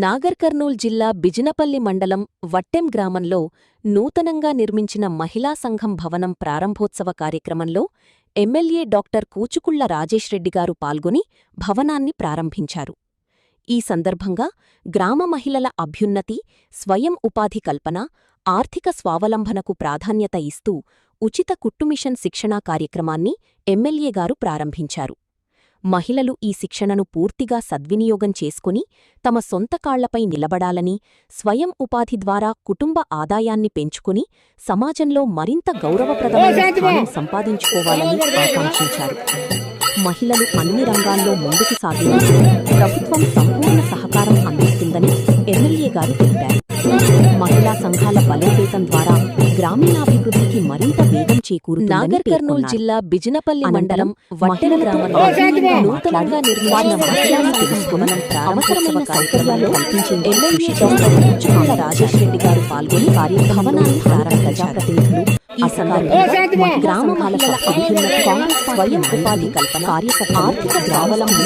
నాగర్ కర్నూల్ జిల్లా బిజినపల్లి మండలం వట్టెం గ్రామంలో నూతనంగా నిర్మించిన మహిళా సంఘం భవనం ప్రారంభోత్సవ కార్యక్రమంలో ఎమ్మెల్యే డాక్టర్ కూచుకుళ్ల రాజేష్ రెడ్డి గారు పాల్గొని భవనాన్ని ప్రారంభించారు. ఈ సందర్భంగా గ్రామ మహిళల అభ్యున్నతి, స్వయం ఉపాధి కల్పన, ఆర్థిక స్వావలంబనకు ప్రాధాన్యత ఇస్తూ ఉచిత కుట్టుమిషన్ శిక్షణా కార్యక్రమాన్ని ఎమ్మెల్యే గారు ప్రారంభించారు. మహిళలు ఈ శిక్షణను పూర్తిగా సద్వినియోగం చేసుకుని తమ సొంత కాళ్లపై నిలబడాలని, స్వయం ఉపాధి ద్వారా కుటుంబ ఆదాయాన్ని పెంచుకుని సమాజంలో మరింత గౌరవప్రదమైన స్థానం సంపాదించుకోవాలని ఆకాంక్షించారు. మహిళలు అన్ని రంగాల్లో ముందుకు సాగేందుకు ప్రభుత్వం సంపూర్ణ సహకారం అందిస్తుందని ఎమ్మెల్యే గారు తెలిపారు. మహిళా సంఘాల బలోపేతం ద్వారా గ్రామీణాభివృద్ధికి మరింత వేగం చేకూరుతుందని నాగర్ కర్నూల్ జిల్లా బిజినపల్లి మండలం వట్టెం గ్రామంలో నూతనంగా నిర్మించిన మహిళలను తెలుసుకుని అవసరమైన సౌకర్యాలు కల్పించే ఎమ్మెల్యే డాక్టర్ కూచుకుళ్ల రాజేష్ రెడ్డి గారు పాల్గొని భవనాన్ని ప్రజాప్రతినిధులు ఈ సందర్భంగా గ్రామ మహిళల అభ్యున్నతి, స్వయం ఉపాధి కల్పన, ఆర్థిక స్వావలంబన